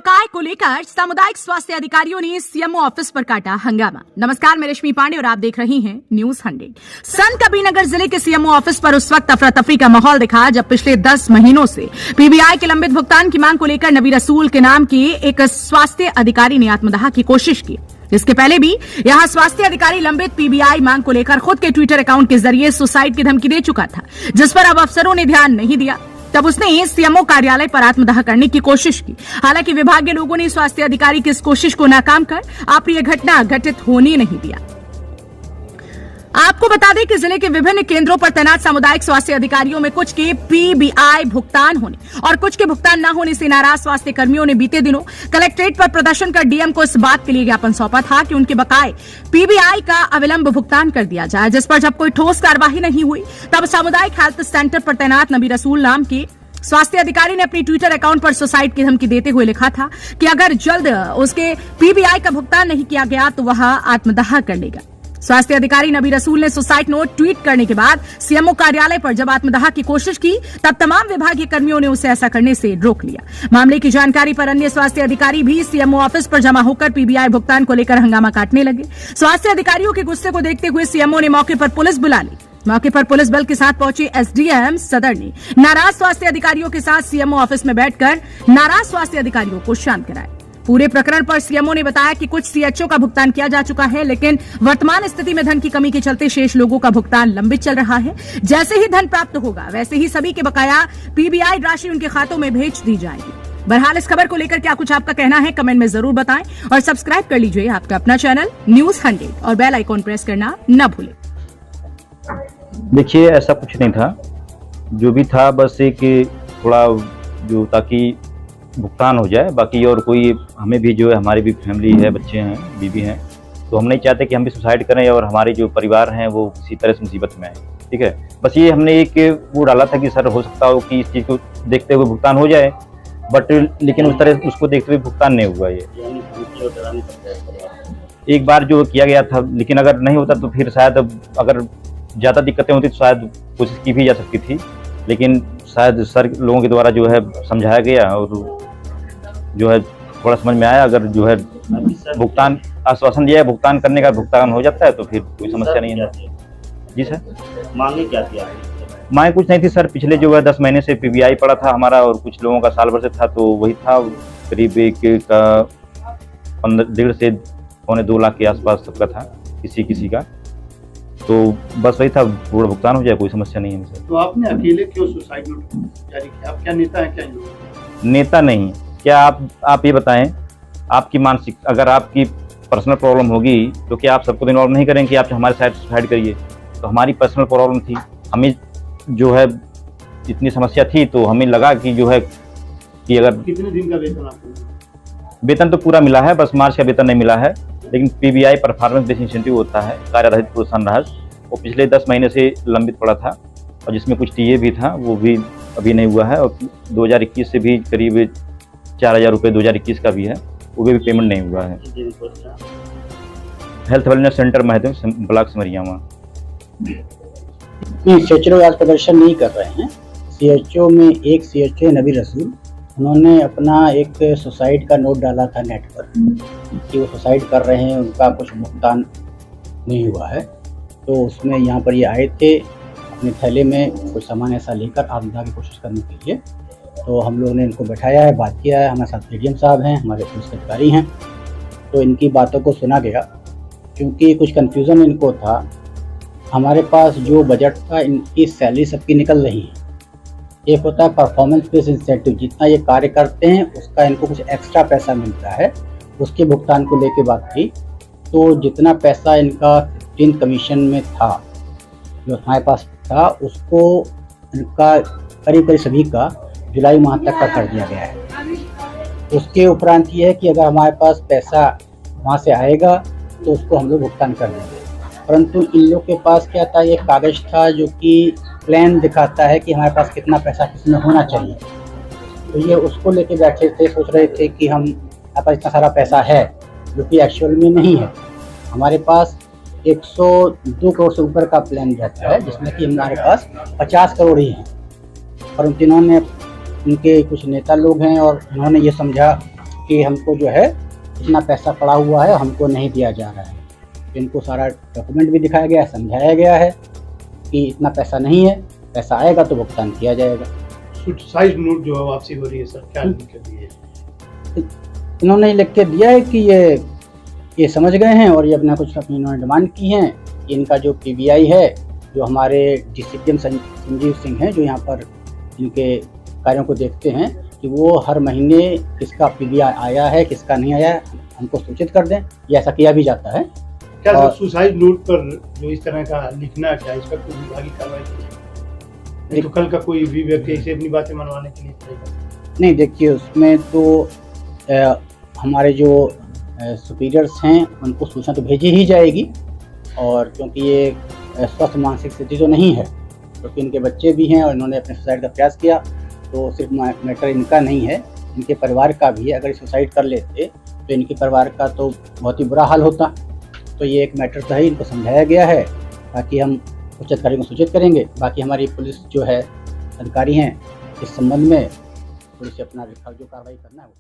बकाये को लेकर सामुदायिक स्वास्थ्य अधिकारियों ने सीएमओ ऑफिस पर काटा हंगामा। नमस्कार, मैं रश्मि पांडे और आप देख रही हैं न्यूज 100। संत कबीरनगर जिले के सीएमओ ऑफिस पर उस वक्त अफरा तफरी का माहौल दिखा जब पिछले 10 महीनों से पीबीआई के लंबित भुगतान की मांग को लेकर नबी रसूल के नाम के एक स्वास्थ्य अधिकारी ने आत्मदाह की कोशिश की। इसके पहले भी यहां स्वास्थ्य अधिकारी लंबित पीबीआई मांग को लेकर खुद के ट्विटर अकाउंट के जरिए सुसाइड की धमकी दे चुका था, जिस पर अब अफसरों ने ध्यान नहीं दिया। तब उसने सीएमओ कार्यालय पर आत्मदाह करने की कोशिश की। हालांकि विभागीय लोगों ने स्वास्थ्य अधिकारी की इस कोशिश को नाकाम कर अप्रिय घटना घटित होने नहीं दिया। आपको बता दें कि जिले के विभिन्न केंद्रों पर तैनात सामुदायिक स्वास्थ्य अधिकारियों में कुछ के पीबीआई भुगतान होने और कुछ के भुगतान न होने से नाराज स्वास्थ्य कर्मियों ने बीते दिनों कलेक्ट्रेट पर प्रदर्शन कर डीएम को इस बात के लिए ज्ञापन सौंपा था कि उनके बकाये पीबीआई का अविलंब भुगतान कर दिया जाए, जिस पर जब कोई ठोस कार्यवाही नहीं हुई तब सामुदायिक हेल्थ सेंटर पर तैनात नबी रसूल नाम के स्वास्थ्य अधिकारी ने अपनी ट्विटर अकाउंट पर सुसाइड की धमकी देते हुए लिखा था कि अगर जल्द उसके पीबीआई का भुगतान नहीं किया गया तो वह आत्मदाह कर लेगा। स्वास्थ्य अधिकारी नबी रसूल ने सुसाइड नोट ट्वीट करने के बाद सीएमओ कार्यालय पर जब आत्मदाह की कोशिश की तब तमाम विभागीय कर्मियों ने उसे ऐसा करने से रोक लिया। मामले की जानकारी पर अन्य स्वास्थ्य अधिकारी भी सीएमओ ऑफिस पर जमा होकर पीबीआई भुगतान को लेकर हंगामा काटने लगे। स्वास्थ्य अधिकारियों के गुस्से को देखते हुए सीएमओ ने मौके पर पुलिस बुला ली। मौके पर पुलिस बल के साथ पहुंचे एसडीएम सदर ने नाराज स्वास्थ्य अधिकारियों के साथ सीएमओ ऑफिस में बैठकर नाराज स्वास्थ्य अधिकारियों को शांत कराया। पूरे प्रकरण पर सीएमओ ने बताया कि कुछ सीएचओ का भुगतान किया जा चुका है, लेकिन वर्तमान स्थिति में धन की कमी के चलते शेष लोगों का भुगतान लंबित चल रहा है। जैसे ही धन प्राप्त होगा वैसे ही सभी के बकाया पीबीआई राशि उनके खातों में भेज दी जाएगी। बहरहाल इस खबर को लेकर क्या कुछ आपका कहना है कमेंट में जरूर बताएं और सब्सक्राइब कर लीजिए आपका अपना चैनल न्यूज 100 और बेल आइकॉन प्रेस करना न भूलें। देखिए, ऐसा कुछ नहीं था, जो भी था बस एक थोड़ा जो ताकि भुगतान हो जाए, बाकी और कोई हमें भी जो है, हमारी भी फैमिली है, बच्चे हैं, बीवी हैं, तो हम नहीं चाहते कि हम भी सुसाइड करें और हमारे जो परिवार हैं वो किसी तरह से मुसीबत में आए। ठीक है, बस ये हमने एक वो डाला था कि सर हो सकता हो कि इस चीज़ को देखते हुए भुगतान हो जाए, बट लेकिन उस तरह उसको देखते हुए भुगतान नहीं हुआ। ये एक बार जो किया गया था, लेकिन अगर नहीं होता तो फिर शायद अगर ज़्यादा दिक्कतें होती तो शायद कोशिश की भी जा सकती थी, लेकिन शायद सर लोगों के द्वारा जो है समझाया गया और जो है थोड़ा समझ में आया। अगर जो है भुगतान आश्वासन दिया है भुगतान करने का, भुगतान हो जाता है तो फिर कोई समस्या नहीं है। जी सर, मांगे क्या थी? मांगे कुछ नहीं थी सर, पिछले जो है 10 महीने से पीबीआई पड़ा था हमारा और कुछ लोगों का साल भर से था, तो वही था करीब एक का 1.5 से 2.25 लाख के आसपास सबका था, किसी का, तो बस वही था, पूरा भुगतान हो जाए, कोई समस्या नहीं है सर। तो आपने अकेले क्यों सुसाइड नोट जारी किया? आप क्या नेता हैं? क्या नेता नहीं, क्या आप ये बताएं, आपकी मानसिक अगर आपकी पर्सनल प्रॉब्लम होगी तो क्या आप सबको इन्वॉल्व नहीं करें कि आप हमारे साइड सुसाइड करिए? तो हमारी पर्सनल प्रॉब्लम थी, हमें जो है इतनी समस्या थी तो हमें लगा कि जो है कि अगर कितने दिन का वेतन आपको? वेतन तो पूरा मिला है, बस मार्च का वेतन नहीं मिला है, लेकिन पीबीआई परफॉर्मेंस बेस्ड इंसेंटिव होता है, कार्य आधारित प्रोत्साहन राशि, वो पिछले 10 महीने से लंबित पड़ा था और जिसमें कुछ टीए भी था, वो भी अभी नहीं हुआ है और 2021 से भी करीब 4,000 रुपये 2021 का भी है, वो भी पेमेंट नहीं हुआ है। Health wellness centre Mahdev block Simariyawa. CHO आज प्रदर्शन नहीं कर रहे हैं। सीएचओ में एक सीएचओ नबी रसूल, उन्होंने अपना एक सुसाइड का नोट डाला था नेट पर कि वो सुसाइड कर रहे हैं, उनका कुछ भुगतान नहीं हुआ है, तो उसमें यहाँ पर ये आए थे अपने थैले में कुछ सामान ऐसा लेकर आत्मदाह की कोशिश करने के लिए। तो हम लोगों ने इनको बैठाया है, बात किया है, हमारे साथ डीएम साहब हैं, हमारे पुलिस अधिकारी हैं, तो इनकी बातों को सुना गया क्योंकि कुछ कन्फ्यूज़न इनको था। हमारे पास जो बजट था, इनकी सैलरी सबकी निकल रही है। एक होता है परफॉर्मेंस बेस्ड इंसेंटिव, जितना ये कार्य करते हैं उसका इनको कुछ एक्स्ट्रा पैसा मिलता है, उसके भुगतान को लेके बात थी। तो जितना पैसा इनका 15 कमीशन में था, जो हमारे पास था, उसको इनका करीब सभी का जुलाई माह तक का कर दिया गया है। उसके उपरांत ये है कि अगर हमारे पास पैसा वहाँ से आएगा तो उसको हम लोग भुगतान कर देंगे, परंतु इन लोग के पास क्या था, ये कागज़ था जो कि प्लान दिखाता है कि हमारे पास कितना पैसा किसमें होना चाहिए। तो ये उसको लेके बैठे थे, सोच रहे थे कि हमारे पास इतना सारा पैसा है, जो कि एक्चुअल में नहीं है। हमारे पास 102 करोड़ से ऊपर का प्लान रहता है, जिसमें कि हमारे पास 50 करोड़ ही हैं, परंतु इन्होंने, उनके कुछ नेता लोग हैं और उन्होंने ये समझा कि हमको जो है इतना पैसा पड़ा हुआ है, हमको नहीं दिया जा रहा है। इनको सारा डॉक्यूमेंट भी दिखाया गया है, समझाया गया है कि इतना पैसा नहीं है, पैसा आएगा तो भुगतान किया जाएगा। सुसाइड नोट जो है वापसी हो रही है सर, क्या लिख के दिए? इन्होंने लिख के दिया है कि ये समझ गए हैं और ये अपना कुछ अपनी इन्होंने डिमांड की हैं। इनका जो पीबीआई है, जो हमारे डीसीपीएम संजीव सिंह हैं, जो यहाँ पर इनके कार्यों को देखते हैं, कि वो हर महीने किसका पीबीआई आया है, किसका नहीं आया है, हमको सूचित कर दें। ये ऐसा किया भी जाता है। क्या सर सुसाइड नोट पर जो इस तरह का लिखना, क्या इस पर कोई विभागीय कार्रवाई की जाए? नहीं तो कल का कोई भी व्यक्ति ऐसे अपनी बातें मनवाने के लिए करेगा? नहीं, देखिए उसमें तो हमारे जो सुपीरियर्स हैं उनको सूचना तो भेजी ही जाएगी, और क्योंकि ये स्वस्थ मानसिक स्थिति तो नहीं है, क्योंकि इनके बच्चे भी हैं और इन्होंने अपने सुसाइड का प्रयास किया, तो सिर्फ मैटर इनका नहीं है, इनके परिवार का भी है। अगर सुसाइड कर लेते तो इनके परिवार का तो बहुत ही बुरा हाल होता। तो ये एक मैटर तो है, इनको समझाया गया है। बाकी हम उच्च अधिकारियों को सूचित करेंगे। बाकी हमारी पुलिस जो है अधिकारी हैं, इस संबंध में पुलिस से अपना जो कार्रवाई करना है वो